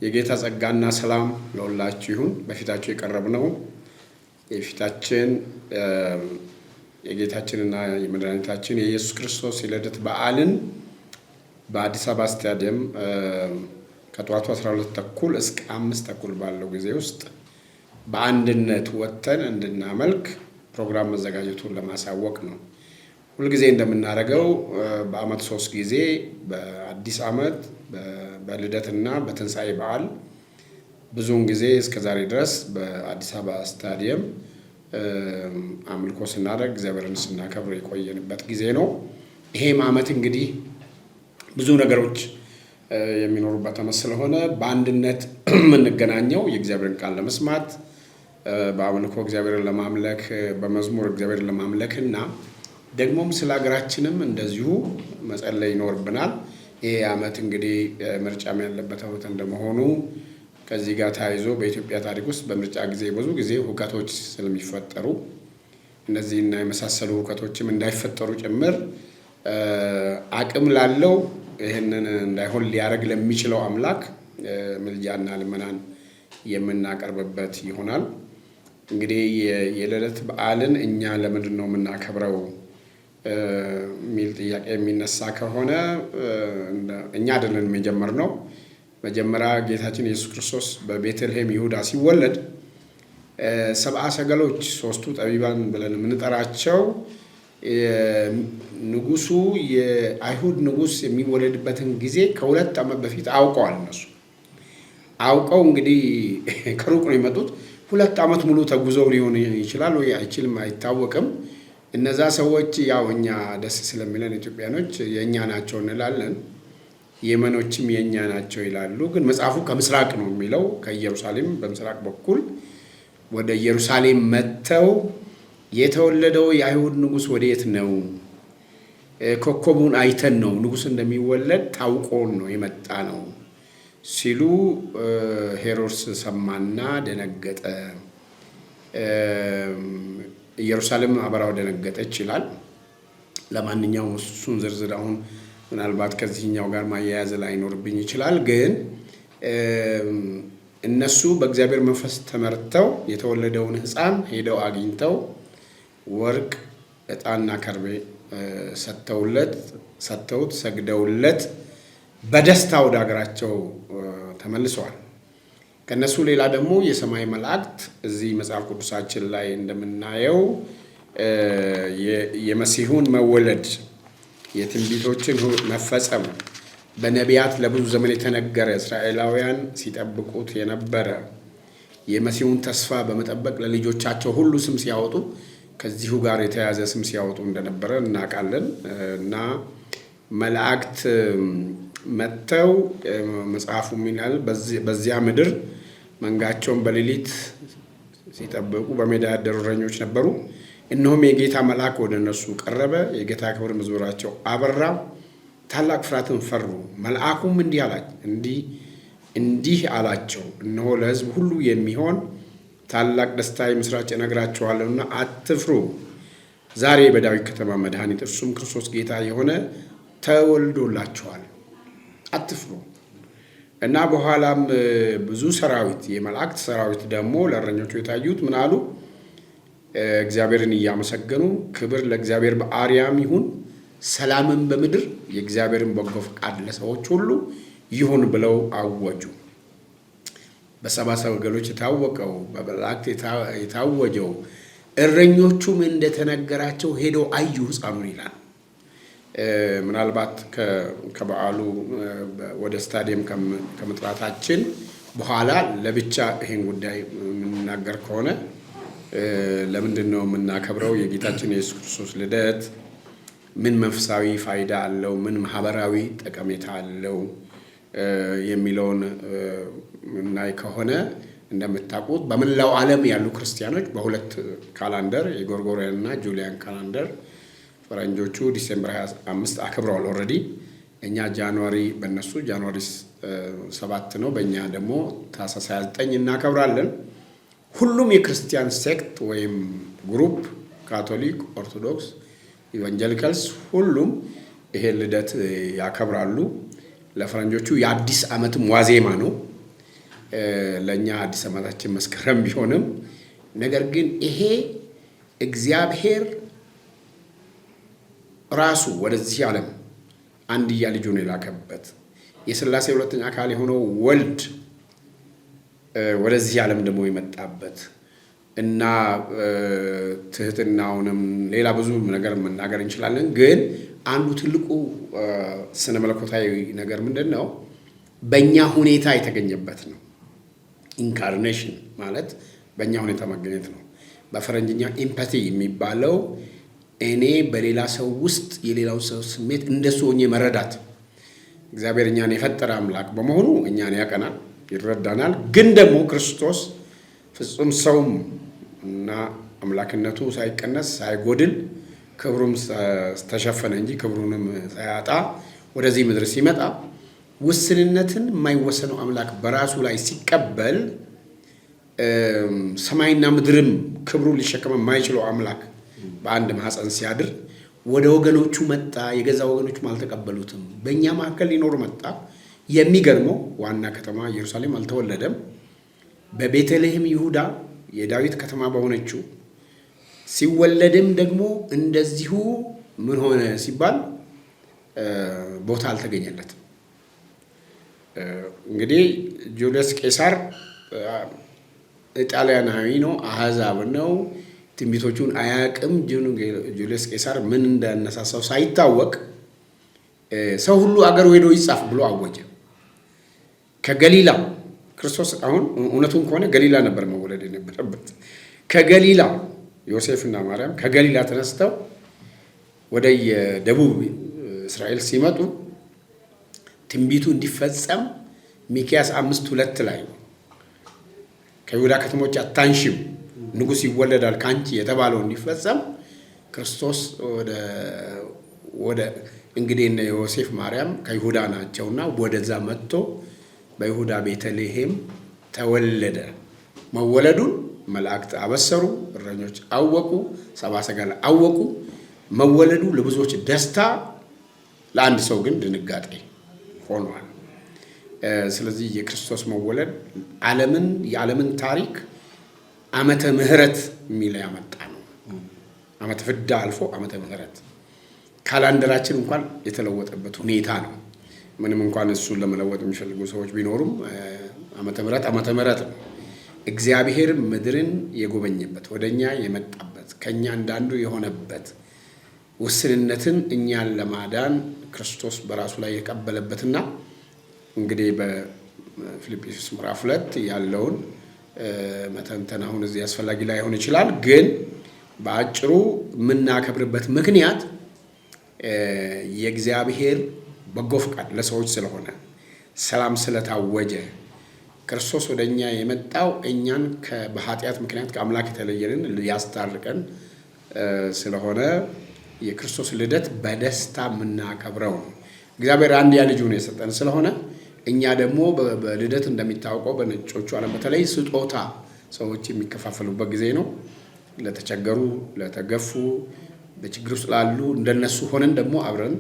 የጌታ ጸጋና ሰላም ለሁላችሁ ይሁን። በፊታችሁ የቀረብነው የፊታችን የጌታችንና የመድኃኒታችን የኢየሱስ ክርስቶስ የልደት በዓልን በአዲስ አበባ ስታዲየም ከጠዋቱ 12:30 እስከ 5:30 ባለው ጊዜ ውስጥ በአንድነት ወጥተን እንድናመልክ ፕሮግራም መዘጋጀቱን ለማሳወቅ ነው። ሁልጊዜ እንደምናደርገው በአመት 3 ጊዜ በአዲስ አመት በልደትና በትንሣኤ በዓል ብዙውን ጊዜ እስከዛሬ ድረስ በአዲስ አበባ ስታዲየም አምልኮ ስናደርግ እግዚአብሔርን ስናከብር የቆየንበት ጊዜ ነው። ይሄም አመት እንግዲህ ብዙ ነገሮች የሚኖሩበት አመት ስለሆነ በአንድነት የምንገናኘው የእግዚአብሔርን ቃል ለመስማት በአምልኮ እግዚአብሔርን ለማምለክ በመዝሙር እግዚአብሔርን ለማምለክ እና ደግሞም ስለ ሀገራችንም እንደዚሁ መጸለይ ይኖርብናል። ይሄ አመት እንግዲህ ምርጫም ያለበት አመት እንደመሆኑ ከዚህ ጋር ተያይዞ በኢትዮጵያ ታሪክ ውስጥ በምርጫ ጊዜ ብዙ ጊዜ ሁከቶች ስለሚፈጠሩ እነዚህና የመሳሰሉ ሁከቶችም እንዳይፈጠሩ ጭምር አቅም ላለው ይህንን እንዳይሆን ሊያደርግ ለሚችለው አምላክ ምልጃና ልመናን የምናቀርብበት ይሆናል። እንግዲህ የልደት በዓልን እኛ ለምንድን ነው የምናከብረው የሚል ጥያቄ የሚነሳ ከሆነ እኛ አይደለንም የጀመርነው። መጀመሪያ ጌታችን ኢየሱስ ክርስቶስ በቤተልሔም ይሁዳ ሲወለድ ሰብአ ሰገሎች ሶስቱ ጠቢባን ብለን የምንጠራቸው ንጉሱ የአይሁድ ንጉስ የሚወለድበትን ጊዜ ከ2 ዓመት በፊት አውቀዋል። እነሱ አውቀው እንግዲህ ከሩቅ ነው የመጡት። 2 ዓመት ሙሉ ተጉዘው ሊሆን ይችላል ወይ አይችልም አይታወቅም። እነዛ ሰዎች ያው እኛ ደስ ስለሚለን ኢትዮጵያኖች የኛ ናቸው እንላለን፣ የመኖችም የኛ ናቸው ይላሉ። ግን መጽሐፉ ከምስራቅ ነው የሚለው። ከኢየሩሳሌም በምስራቅ በኩል ወደ ኢየሩሳሌም መጥተው የተወለደው የአይሁድ ንጉስ ወዴት ነው? ኮከቡን አይተን ነው ንጉስ እንደሚወለድ ታውቆን ነው የመጣ ነው ሲሉ ሄሮድስ ሰማና ደነገጠ። ኢየሩሳሌም አበራው ደነገጠች ይላል። ለማንኛውም እሱን ዝርዝር አሁን ምናልባት ከዚህኛው ጋር ማያያዝ ላይኖርብኝ ይችላል። ግን እነሱ በእግዚአብሔር መንፈስ ተመርተው የተወለደውን ሕፃን ሄደው አግኝተው ወርቅ፣ ዕጣንና ከርቤ ሰጥተውት ሰግደውለት በደስታ ወደ ሀገራቸው ተመልሰዋል። ከነሱ ሌላ ደግሞ የሰማይ መላእክት እዚህ መጽሐፍ ቅዱሳችን ላይ እንደምናየው የመሲሁን መወለድ የትንቢቶችን መፈጸም በነቢያት ለብዙ ዘመን የተነገረ እስራኤላውያን ሲጠብቁት የነበረ የመሲሁን ተስፋ በመጠበቅ ለልጆቻቸው ሁሉ ስም ሲያወጡ ከዚሁ ጋር የተያዘ ስም ሲያወጡ እንደነበረ እናውቃለን። እና መላእክት መጥተው መጽሐፉ ይላል በዚያ ምድር መንጋቸውን በሌሊት ሲጠብቁ በሜዳ ያደሩ እረኞች ነበሩ። እነሆም የጌታ መልአክ ወደ እነሱ ቀረበ፣ የጌታ ክብር በዙሪያቸው አበራ፣ ታላቅ ፍርሃትን ፈሩ። መልአኩም እንዲህ አላቸው፣ እነሆ ለሕዝብ ሁሉ የሚሆን ታላቅ ደስታ የምስራች እነግራችኋለሁና አትፍሩ። ዛሬ በዳዊት ከተማ መድኃኒት እርሱም ክርስቶስ ጌታ የሆነ ተወልዶላችኋል፣ አትፍሩ። እና በኋላም ብዙ ሰራዊት የመላእክት ሰራዊት ደግሞ ለእረኞቹ የታዩት ምን አሉ? እግዚአብሔርን እያመሰገኑ ክብር ለእግዚአብሔር በአርያም ይሁን፣ ሰላምን በምድር የእግዚአብሔርን በጎ ፈቃድ ለሰዎች ሁሉ ይሁን ብለው አወጁ። በሰብአ ሰገሎች የታወቀው በመላእክት የታወጀው እረኞቹም እንደተነገራቸው ሄደው አዩ ሕፃኑን ይላል። ምናልባት ከበዓሉ ወደ ስታዲየም ከመጥራታችን በኋላ ለብቻ ይሄን ጉዳይ የምንናገር ከሆነ ለምንድን ነው የምናከብረው? የጌታችን የኢየሱስ ክርስቶስ ልደት ምን መንፈሳዊ ፋይዳ አለው? ምን ማህበራዊ ጠቀሜታ አለው? የሚለውን እናይ ከሆነ እንደምታውቁት በመላው ዓለም ያሉ ክርስቲያኖች በሁለት ካላንደር የጎርጎሪያን እና ጁሊያን ካላንደር ፈረንጆቹ ዲሴምበር 25 አክብረዋል ኦልሬዲ። እኛ ጃንዋሪ በእነሱ ጃንዋሪ 7 ነው፣ በእኛ ደግሞ ታህሳስ 29 እናከብራለን። ሁሉም የክርስቲያን ሴክት ወይም ግሩፕ ካቶሊክ፣ ኦርቶዶክስ፣ ኢቫንጀሊካልስ ሁሉም ይሄ ልደት ያከብራሉ። ለፈረንጆቹ የአዲስ ዓመትም ዋዜማ ነው። ለኛ አዲስ ዓመታችን መስከረም ቢሆንም ነገር ግን ይሄ እግዚአብሔር ራሱ ወደዚህ ዓለም አንድያ ልጁን የላከበት የሥላሴ ሁለተኛ አካል የሆነው ወልድ ወደዚህ ዓለም ደግሞ የመጣበት እና ትህትናውንም ሌላ ብዙ ነገር መናገር እንችላለን። ግን አንዱ ትልቁ ስነ መለኮታዊ ነገር ምንድነው? በእኛ ሁኔታ የተገኘበት ነው። ኢንካርኔሽን ማለት በእኛ ሁኔታ መገኘት ነው። በፈረንጅኛ ኤምፓቲ የሚባለው እኔ በሌላ ሰው ውስጥ የሌላው ሰው ስሜት እንደሱ ሆኜ መረዳት። እግዚአብሔር እኛን የፈጠረ አምላክ በመሆኑ እኛን ያቀናል፣ ይረዳናል። ግን ደግሞ ክርስቶስ ፍጹም ሰውም እና አምላክነቱ ሳይቀነስ ሳይጎድል ክብሩም ተሸፈነ እንጂ ክብሩንም ሳያጣ ወደዚህ ምድር ሲመጣ ውስንነትን የማይወሰነው አምላክ በራሱ ላይ ሲቀበል ሰማይና ምድርም ክብሩን ሊሸከም የማይችለው አምላክ በአንድ ማህፀን ሲያድር ወደ ወገኖቹ መጣ። የገዛ ወገኖቹም አልተቀበሉትም። በእኛ መካከል ሊኖር መጣ። የሚገርመው ዋና ከተማ ኢየሩሳሌም አልተወለደም። በቤተልሔም ይሁዳ የዳዊት ከተማ በሆነችው ሲወለድም ደግሞ እንደዚሁ ምን ሆነ ሲባል ቦታ አልተገኘለትም። እንግዲህ ጁልየስ ቄሳር ጣሊያናዊ ነው፣ አሕዛብ ነው፣ ትንቢቶቹን አያውቅም። ጁልየስ ቄሳር ምን እንዳነሳሳው ሳይታወቅ ሰው ሁሉ አገር ሄዶ ይጻፍ ብሎ አወጀ። ከገሊላ ክርስቶስ አሁን እውነቱን ከሆነ ገሊላ ነበር መወለድ የነበረበት። ከገሊላ ዮሴፍና ማርያም ከገሊላ ተነስተው ወደ የደቡብ እስራኤል ሲመጡ ትንቢቱ እንዲፈጸም ሚክያስ 5:2 ላይ ከይሁዳ ከተሞች አታንሺም ንጉሥ ይወለዳል ካንቺ የተባለው እንዲፈጸም ክርስቶስ ወደ እንግዲህ እነ ዮሴፍ ማርያም ከይሁዳ ናቸውና ወደዛ መጥቶ በይሁዳ ቤተልሔም ተወለደ። መወለዱን መላእክት አበሰሩ፣ እረኞች አወቁ፣ ሰብአ ሰገል አወቁ። መወለዱ ለብዙዎች ደስታ፣ ለአንድ ሰው ግን ድንጋጤ ሆኗል። ስለዚህ የክርስቶስ መወለድ የዓለምን ታሪክ ዓመተ ምሕረት የሚል ያመጣ ነው። ዓመተ ፍዳ አልፎ ዓመተ ምሕረት ካላንደራችን እንኳን የተለወጠበት ሁኔታ ነው። ምንም እንኳን እሱን ለመለወጥ የሚፈልጉ ሰዎች ቢኖሩም ዓመተ ምሕረት ነው። እግዚአብሔር ምድርን የጎበኘበት፣ ወደኛ የመጣበት፣ ከኛ እንዳንዱ የሆነበት፣ ውስንነትን እኛን ለማዳን ክርስቶስ በራሱ ላይ የቀበለበትና እንግዲህ በፊልጵስዩስ ምዕራፍ 2 ያለውን መተንተን አሁን እዚህ አስፈላጊ ላይሆን ይችላል። ግን በአጭሩ የምናከብርበት ምክንያት የእግዚአብሔር በጎ ፈቃድ ለሰዎች ስለሆነ፣ ሰላም ስለታወጀ፣ ክርስቶስ ወደኛ የመጣው እኛን በኃጢአት ምክንያት ከአምላክ የተለየንን ሊያስታርቀን ስለሆነ የክርስቶስ ልደት በደስታ የምናከብረው ነው። እግዚአብሔር አንድያ ልጁን የሰጠን ስለሆነ እኛ ደግሞ በልደት እንደሚታወቀው በነጮቹ ዓለም በተለይ ስጦታ ሰዎች የሚከፋፈሉበት ጊዜ ነው። ለተቸገሩ፣ ለተገፉ፣ በችግር ውስጥ ላሉ እንደነሱ ሆነን ደግሞ አብረን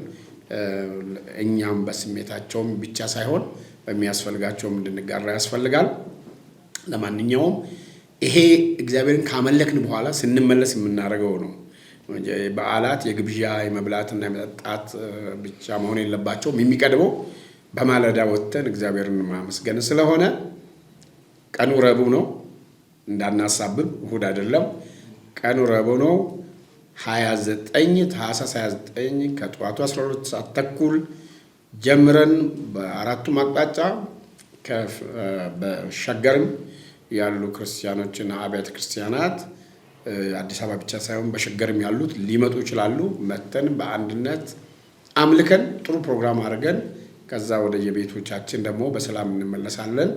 እኛም በስሜታቸውም ብቻ ሳይሆን በሚያስፈልጋቸውም እንድንጋራ ያስፈልጋል። ለማንኛውም ይሄ እግዚአብሔርን ካመለክን በኋላ ስንመለስ የምናደርገው ነው። በዓላት የግብዣ የመብላትና የመጠጣት ብቻ መሆን የለባቸውም። የሚቀድመው በማለዳ ወጥተን እግዚአብሔርን ማመስገን ስለሆነ ቀኑ ረቡዕ ነው፣ እንዳናሳብብ፣ እሁድ አይደለም። ቀኑ ረቡዕ ነው። 29 ታኅሳስ 29 ከጠዋቱ 12 ሰዓት ተኩል ጀምረን በአራቱም አቅጣጫ በሸገርም ያሉ ክርስቲያኖችና አብያተ ክርስቲያናት አዲስ አበባ ብቻ ሳይሆን በሸገርም ያሉት ሊመጡ ይችላሉ። መተን በአንድነት አምልከን ጥሩ ፕሮግራም አድርገን ከዛ ወደ የቤቶቻችን ደግሞ በሰላም እንመለሳለን።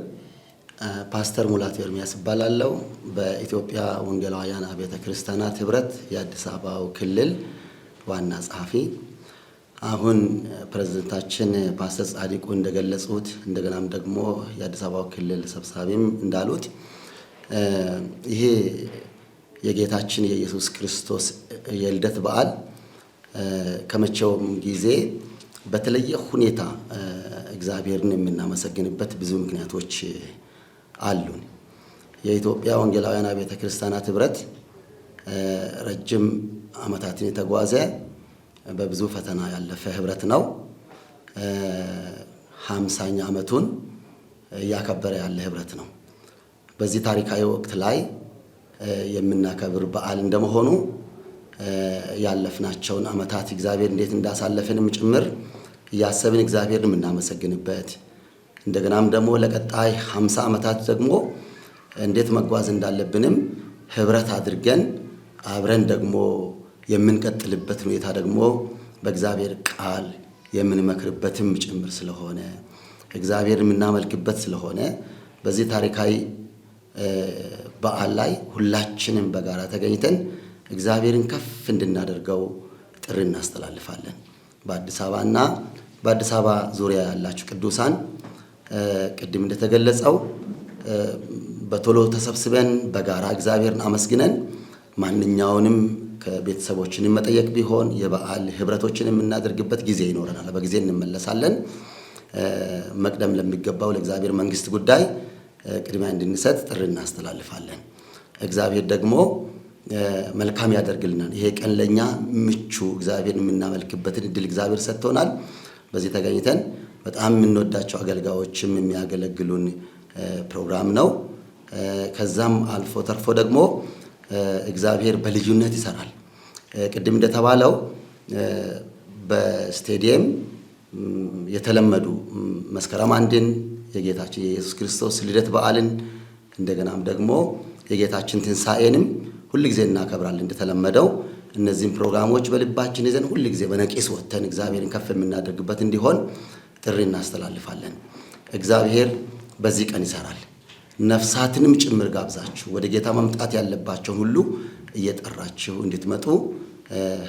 ፓስተር ሙላቱ ኤርሚያስ እባላለሁ። በኢትዮጵያ ወንጌላውያን አብያተ ክርስቲያናት ህብረት የአዲስ አበባው ክልል ዋና ጸሐፊ። አሁን ፕሬዝዳንታችን ፓስተር ጻዲቁ እንደገለጹት እንደገናም ደግሞ የአዲስ አበባው ክልል ሰብሳቢም እንዳሉት ይሄ የጌታችን የኢየሱስ ክርስቶስ የልደት በዓል ከመቼውም ጊዜ በተለየ ሁኔታ እግዚአብሔርን የምናመሰግንበት ብዙ ምክንያቶች አሉን። የኢትዮጵያ ወንጌላውያን አብያተ ክርስቲያናት ኅብረት ረጅም ዓመታትን የተጓዘ በብዙ ፈተና ያለፈ ኅብረት ነው። 50ኛ ዓመቱን እያከበረ ያለ ኅብረት ነው። በዚህ ታሪካዊ ወቅት ላይ የምናከብር በዓል እንደመሆኑ ያለፍናቸውን ዓመታት እግዚአብሔር እንዴት እንዳሳለፈንም ጭምር እያሰብን እግዚአብሔርን የምናመሰግንበት እንደገናም ደግሞ ለቀጣይ 50 ዓመታት ደግሞ እንዴት መጓዝ እንዳለብንም ኅብረት አድርገን አብረን ደግሞ የምንቀጥልበት ሁኔታ ደግሞ በእግዚአብሔር ቃል የምንመክርበትም ጭምር ስለሆነ እግዚአብሔር የምናመልክበት ስለሆነ በዚህ ታሪካዊ በዓል ላይ ሁላችንም በጋራ ተገኝተን እግዚአብሔርን ከፍ እንድናደርገው ጥሪ እናስተላልፋለን። በአዲስ አበባና በአዲስ አበባ ዙሪያ ያላችሁ ቅዱሳን ቅድም እንደተገለጸው በቶሎ ተሰብስበን በጋራ እግዚአብሔርን አመስግነን ማንኛውንም ከቤተሰቦችን መጠየቅ ቢሆን የበዓል ኅብረቶችን የምናደርግበት ጊዜ ይኖረናል። በጊዜ እንመለሳለን። መቅደም ለሚገባው ለእግዚአብሔር መንግሥት ጉዳይ ቅድሚያ እንድንሰጥ ጥሪ እናስተላልፋለን። እግዚአብሔር ደግሞ መልካም ያደርግልናል። ይሄ ቀን ለኛ ምቹ እግዚአብሔርን የምናመልክበትን እድል እግዚአብሔር ሰጥቶናል። በዚህ ተገኝተን በጣም የምንወዳቸው አገልጋዮችም የሚያገለግሉን ፕሮግራም ነው። ከዛም አልፎ ተርፎ ደግሞ እግዚአብሔር በልዩነት ይሰራል። ቅድም እንደተባለው በስቴዲየም የተለመዱ መስከረም 1ን የጌታችን የኢየሱስ ክርስቶስ ልደት በዓልን እንደገናም ደግሞ የጌታችን ትንሣኤንም ሁልጊዜ እናከብራለን። እንደተለመደው እነዚህን ፕሮግራሞች በልባችን ይዘን ሁልጊዜ በነቂስ ወጥተን እግዚአብሔርን ከፍ የምናደርግበት እንዲሆን ጥሪ እናስተላልፋለን። እግዚአብሔር በዚህ ቀን ይሰራል። ነፍሳትንም ጭምር ጋብዛችሁ ወደ ጌታ መምጣት ያለባቸውን ሁሉ እየጠራችሁ እንድትመጡ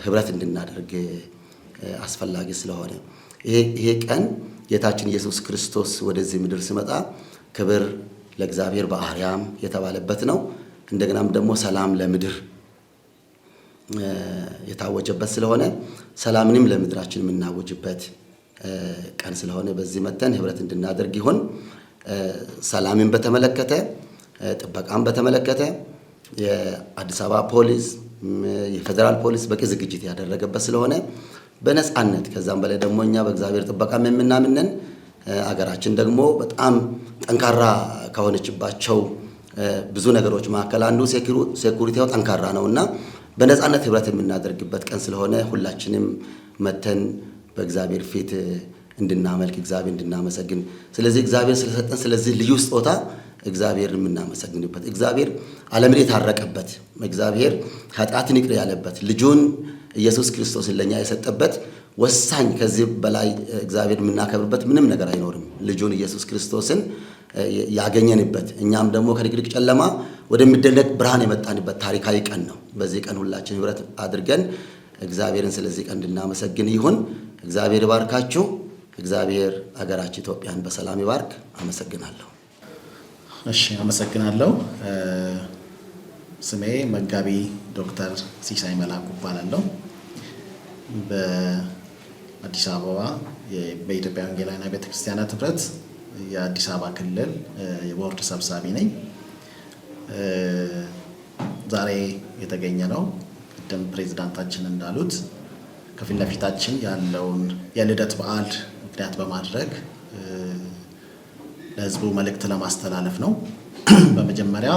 ኅብረት እንድናደርግ አስፈላጊ ስለሆነ ይሄ ቀን ጌታችን ኢየሱስ ክርስቶስ ወደዚህ ምድር ሲመጣ ክብር ለእግዚአብሔር በአርያም የተባለበት ነው። እንደገናም ደግሞ ሰላም ለምድር የታወጀበት ስለሆነ ሰላምንም ለምድራችን የምናወጅበት ቀን ስለሆነ በዚህ መተን ኅብረት እንድናደርግ ይሁን። ሰላምን በተመለከተ ጥበቃን በተመለከተ የአዲስ አበባ ፖሊስ የፌደራል ፖሊስ በቂ ዝግጅት ያደረገበት ስለሆነ በነጻነት ከዛም በላይ ደግሞ እኛ በእግዚአብሔር ጥበቃም የምናምነን አገራችን ደግሞ በጣም ጠንካራ ከሆነችባቸው ብዙ ነገሮች መካከል አንዱ ሴኩሪቲው ጠንካራ ነውና በነጻነት ኅብረት የምናደርግበት ቀን ስለሆነ ሁላችንም መተን በእግዚአብሔር ፊት እንድናመልክ እግዚአብሔር እንድናመሰግን ስለዚህ እግዚአብሔር ስለሰጠን ስለዚህ ልዩ ስጦታ እግዚአብሔር የምናመሰግንበት እግዚአብሔር ዓለምን የታረቀበት እግዚአብሔር ኃጢአትን ይቅር ያለበት ልጁን ኢየሱስ ክርስቶስን ለኛ የሰጠበት ወሳኝ ከዚህ በላይ እግዚአብሔር የምናከብርበት ምንም ነገር አይኖርም። ልጁን ኢየሱስ ክርስቶስን ያገኘንበት እኛም ደግሞ ከድቅድቅ ጨለማ ወደሚደነቅ ብርሃን የመጣንበት ታሪካዊ ቀን ነው። በዚህ ቀን ሁላችን ኅብረት አድርገን እግዚአብሔርን ስለዚህ ቀን እንድናመሰግን ይሁን። እግዚአብሔር ይባርካችሁ። እግዚአብሔር አገራችን ኢትዮጵያን በሰላም ይባርክ። አመሰግናለሁ። እሺ፣ አመሰግናለሁ። ስሜ መጋቢ ዶክተር ሲሳይ መላኩ እባላለሁ። በአዲስ አበባ በኢትዮጵያ ወንጌላውያን አብያተ ክርስቲያናት ኅብረት የአዲስ አበባ ክልል የቦርድ ሰብሳቢ ነኝ። ዛሬ የተገኘ ነው ቅድም ፕሬዝዳንታችን እንዳሉት ከፊት ለፊታችን ያለውን የልደት በዓል ምክንያት በማድረግ ለሕዝቡ መልእክት ለማስተላለፍ ነው። በመጀመሪያ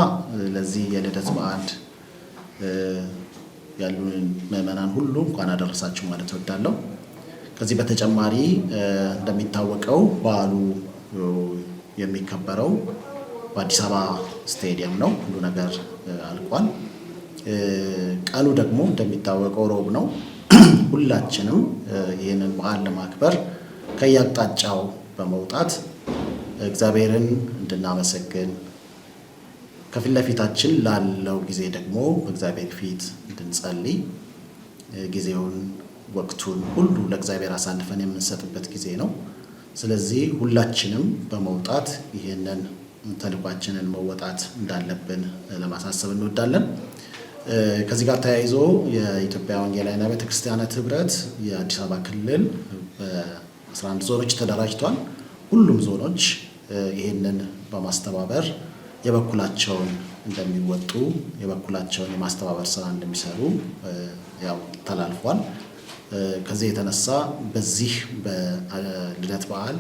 ለዚህ የልደት በዓል ያሉን ምዕመናን ሁሉ እንኳን አደረሳችሁ ማለት እወዳለሁ። ከዚህ በተጨማሪ እንደሚታወቀው በዓሉ የሚከበረው በአዲስ አበባ ስቴዲየም ነው። ሁሉ ነገር አልቋል። ቀኑ ደግሞ እንደሚታወቀው ሮብ ነው። ሁላችንም ይህንን በዓል ለማክበር ከየአቅጣጫው በመውጣት እግዚአብሔርን እንድናመሰግን ከፊት ለፊታችን ላለው ጊዜ ደግሞ በእግዚአብሔር ፊት እንድንጸልይ ጊዜውን ወቅቱን ሁሉ ለእግዚአብሔር አሳልፈን የምንሰጥበት ጊዜ ነው። ስለዚህ ሁላችንም በመውጣት ይህንን ተልኳችንን መወጣት እንዳለብን ለማሳሰብ እንወዳለን። ከዚህ ጋር ተያይዞ የኢትዮጵያ ወንጌላውያን አብያተ ክርስቲያናት ኅብረት የአዲስ አበባ ክልል በ11 ዞኖች ተደራጅቷል። ሁሉም ዞኖች ይህንን በማስተባበር የበኩላቸውን እንደሚወጡ የበኩላቸውን የማስተባበር ስራ እንደሚሰሩ ያው ተላልፏል። ከዚህ የተነሳ በዚህ በልደት በዓል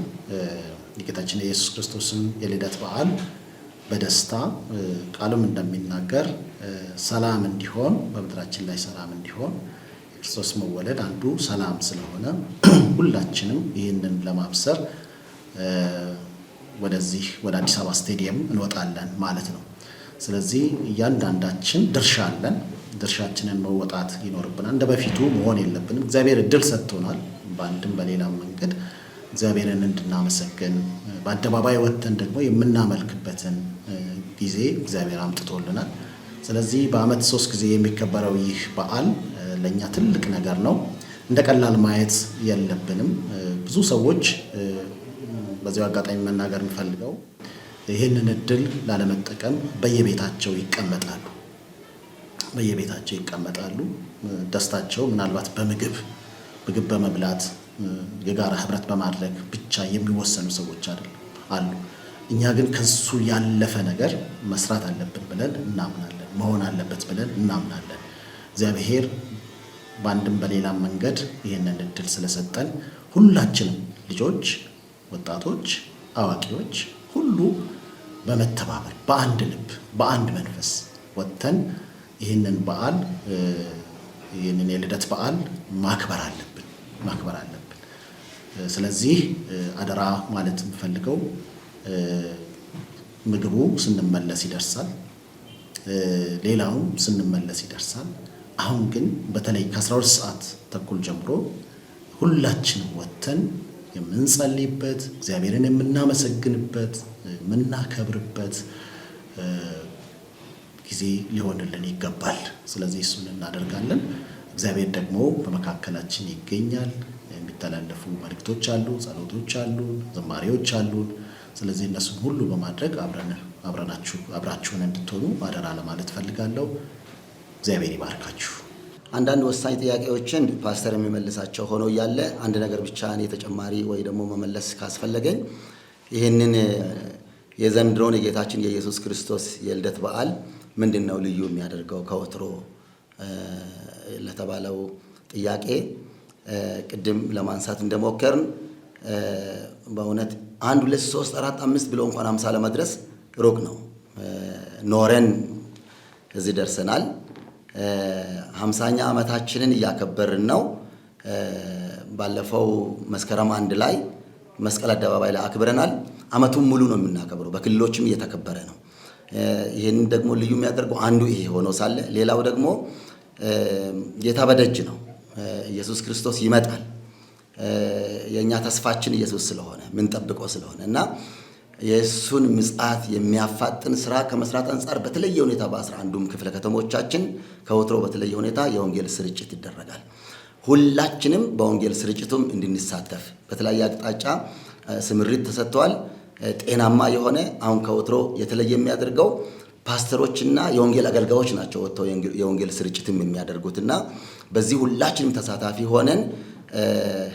የጌታችን የኢየሱስ ክርስቶስን የልደት በዓል በደስታ ቃሉም እንደሚናገር ሰላም እንዲሆን በምድራችን ላይ ሰላም እንዲሆን ክርስቶስ መወለድ አንዱ ሰላም ስለሆነ ሁላችንም ይህንን ለማብሰር ወደዚህ ወደ አዲስ አበባ ስቴዲየም እንወጣለን ማለት ነው። ስለዚህ እያንዳንዳችን ድርሻ አለን። ድርሻችንን መወጣት ይኖርብናል። እንደ በፊቱ መሆን የለብንም። እግዚአብሔር እድል ሰጥቶናል። በአንድም በሌላም መንገድ እግዚአብሔርን እንድናመሰግን በአደባባይ ወጥተን ደግሞ የምናመልክበትን ጊዜ እግዚአብሔር አምጥቶልናል። ስለዚህ በዓመት 3 ጊዜ የሚከበረው ይህ በዓል ለእኛ ትልቅ ነገር ነው። እንደ ቀላል ማየት የለብንም። ብዙ ሰዎች በዚያው አጋጣሚ መናገር የምፈልገው ይህንን እድል ላለመጠቀም በየቤታቸው ይቀመጣሉ። ደስታቸው ምናልባት ምግብ በመብላት የጋራ ህብረት በማድረግ ብቻ የሚወሰኑ ሰዎች አሉ። እኛ ግን ከሱ ያለፈ ነገር መስራት አለብን ብለን እናምናለን። መሆን አለበት ብለን እናምናለን። እግዚአብሔር በአንድም በሌላም መንገድ ይህንን እድል ስለሰጠን ሁላችንም ልጆች፣ ወጣቶች፣ አዋቂዎች ሁሉ በመተባበር በአንድ ልብ በአንድ መንፈስ ወጥተን ይህንን በዓል ይህንን የልደት በዓል ማክበር አለብን። ስለዚህ አደራ ማለት የምፈልገው ምግቡ ስንመለስ ይደርሳል፣ ሌላውም ስንመለስ ይደርሳል። አሁን ግን በተለይ ከ12 ሰዓት ተኩል ጀምሮ ሁላችንም ወጥተን የምንጸልይበት እግዚአብሔርን የምናመሰግንበት የምናከብርበት ጊዜ ሊሆንልን ይገባል። ስለዚህ እሱን እናደርጋለን። እግዚአብሔር ደግሞ በመካከላችን ይገኛል። የሚተላለፉ መልእክቶች አሉ፣ ጸሎቶች አሉ፣ ዝማሬዎች አሉ። ስለዚህ እነሱን ሁሉ በማድረግ አብራችሁን እንድትሆኑ አደራ ለማለት ፈልጋለሁ። እግዚአብሔር ይባርካችሁ። አንዳንድ ወሳኝ ጥያቄዎችን ፓስተር የሚመልሳቸው ሆኖ እያለ አንድ ነገር ብቻ እኔ ተጨማሪ ወይ ደግሞ መመለስ ካስፈለገኝ ይህንን የዘንድሮን የጌታችን የኢየሱስ ክርስቶስ የልደት በዓል ምንድን ነው ልዩ የሚያደርገው ከወትሮ ለተባለው ጥያቄ ቅድም ለማንሳት እንደሞከርን በእውነት 1 2 3 4 5 ብሎ እንኳን 50 ለመድረስ ሩቅ ነው። ኖረን እዚህ ደርሰናል። 50ኛ ዓመታችንን እያከበርን ነው። ባለፈው መስከረም 1 ላይ መስቀል አደባባይ ላይ አክብረናል። ዓመቱን ሙሉ ነው የምናከብረው። በክልሎችም እየተከበረ ነው። ይህንን ደግሞ ልዩ የሚያደርገው አንዱ ይሄ ሆኖ ሳለ ሌላው ደግሞ ጌታ በደጅ ነው። ኢየሱስ ክርስቶስ ይመጣል። የእኛ ተስፋችን ኢየሱስ ስለሆነ ምን ጠብቆ ስለሆነ እና የእሱን ምጽአት የሚያፋጥን ስራ ከመስራት አንጻር በተለየ ሁኔታ በ11ዱም ክፍለ ከተሞቻችን ከወትሮ በተለየ ሁኔታ የወንጌል ስርጭት ይደረጋል። ሁላችንም በወንጌል ስርጭቱም እንድንሳተፍ በተለያየ አቅጣጫ ስምሪት ተሰጥቷል። ጤናማ የሆነ አሁን ከወትሮ የተለየ የሚያደርገው ፓስተሮችና የወንጌል አገልጋዮች ናቸው ወጥተው የወንጌል ስርጭትም የሚያደርጉትና በዚህ ሁላችንም ተሳታፊ ሆነን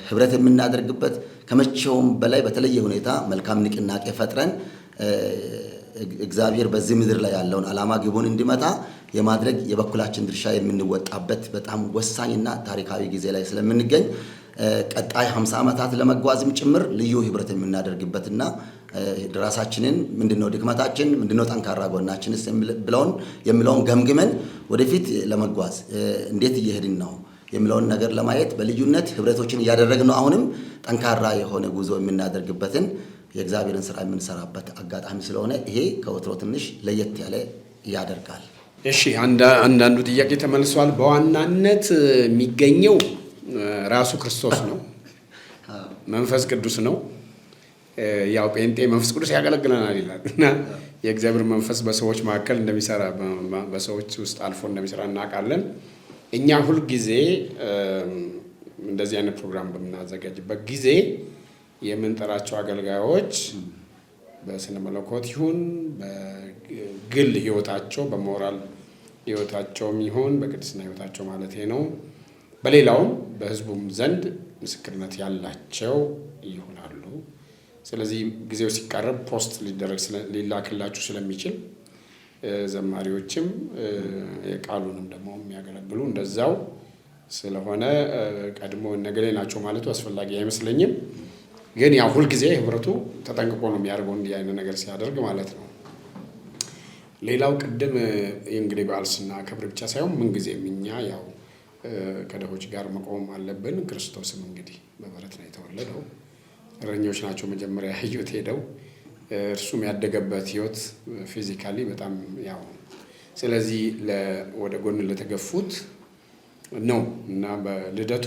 ህብረት የምናደርግበት ከመቼውም በላይ በተለየ ሁኔታ መልካም ንቅናቄ ፈጥረን እግዚአብሔር በዚህ ምድር ላይ ያለውን ዓላማ ግቡን እንዲመታ የማድረግ የበኩላችን ድርሻ የምንወጣበት በጣም ወሳኝና ታሪካዊ ጊዜ ላይ ስለምንገኝ ቀጣይ 50 ዓመታት ለመጓዝም ጭምር ልዩ ህብረት የምናደርግበትና ራሳችንን ምንድነው ድክመታችን ምንድነው ጠንካራ ጎናችንስ የሚለውን ገምግመን ወደፊት ለመጓዝ እንዴት እየሄድን ነው የሚለውን ነገር ለማየት በልዩነት ህብረቶችን እያደረግን ነው። አሁንም ጠንካራ የሆነ ጉዞ የምናደርግበትን የእግዚአብሔርን ስራ የምንሰራበት አጋጣሚ ስለሆነ ይሄ ከወትሮ ትንሽ ለየት ያለ ያደርጋል። እሺ፣ አንዳንዱ ጥያቄ ተመልሷል። በዋናነት የሚገኘው ራሱ ክርስቶስ ነው፣ መንፈስ ቅዱስ ነው። ያው ጴንጤ መንፈስ ቅዱስ ያገለግለናል ይላል እና የእግዚአብሔር መንፈስ በሰዎች መካከል እንደሚሰራ በሰዎች ውስጥ አልፎ እንደሚሰራ እናውቃለን። እኛ ሁል ጊዜ እንደዚህ አይነት ፕሮግራም በምናዘጋጅበት ጊዜ የምንጠራቸው አገልጋዮች በስነ መለኮት ይሁን በግል ህይወታቸው በሞራል ህይወታቸውም ይሁን በቅድስና ህይወታቸው ማለት ነው በሌላውም በህዝቡም ዘንድ ምስክርነት ያላቸው ይሆናሉ። ስለዚህ ጊዜው ሲቃረብ ፖስት ሊላክላችሁ ስለሚችል ዘማሪዎችም የቃሉንም ደግሞ የሚያገለግሉ እንደዛው ስለሆነ ቀድሞ ነገሌ ናቸው ማለቱ አስፈላጊ አይመስለኝም። ግን ያው ሁልጊዜ ህብረቱ ተጠንቅቆ ነው የሚያደርገው እንዲህ አይነት ነገር ሲያደርግ ማለት ነው። ሌላው ቅድም እንግዲህ በዓል ስናከብር ብቻ ሳይሆን ምንጊዜም እኛ ያው ከድሆች ጋር መቆም አለብን። ክርስቶስም እንግዲህ በበረት ነው የተወለደው። እረኞች ናቸው መጀመሪያ ያዩት ሄደው እርሱም ያደገበት ህይወት ፊዚካሊ በጣም ያው ስለዚህ ወደ ጎን ለተገፉት ነው እና በልደቱ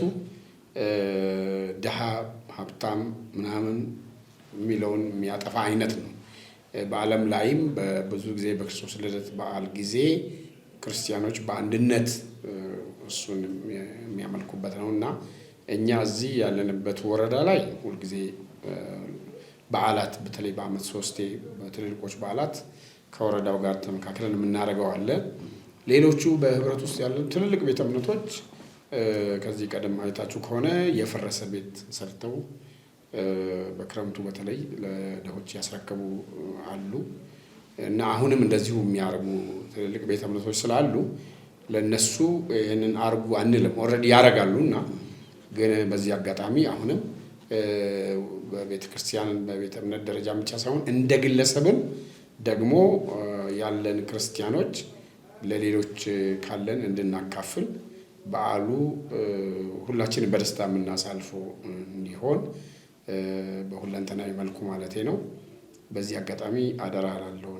ድሃ ሀብታም ምናምን የሚለውን የሚያጠፋ አይነት ነው። በዓለም ላይም በብዙ ጊዜ በክርስቶስ ልደት በዓል ጊዜ ክርስቲያኖች በአንድነት እሱን የሚያመልኩበት ነው እና እኛ እዚህ ያለንበት ወረዳ ላይ ሁልጊዜ በዓላት በተለይ በዓመት 3 በትልልቆች በዓላት ከወረዳው ጋር ተመካክለን የምናደርገው አለ። ሌሎቹ በህብረት ውስጥ ያሉ ትልልቅ ቤተ እምነቶች ከዚህ ቀደም አይታችሁ ከሆነ የፈረሰ ቤት ሰርተው በክረምቱ በተለይ ለድሆች ያስረከቡ አሉ እና አሁንም እንደዚሁ የሚያርጉ ትልልቅ ቤተ እምነቶች ስላሉ ለነሱ ይህንን አርጉ አንልም። ኦልሬዲ ያደርጋሉ እና ግን በዚህ አጋጣሚ አሁንም በቤተ ክርስቲያን በቤተ እምነት ደረጃ ብቻ ሳይሆን እንደ ግለሰብም ደግሞ ያለን ክርስቲያኖች ለሌሎች ካለን እንድናካፍል በዓሉ ሁላችንም በደስታ የምናሳልፈው እንዲሆን በሁለንተናዊ መልኩ ማለቴ ነው። በዚህ አጋጣሚ አደራ እላለሁ።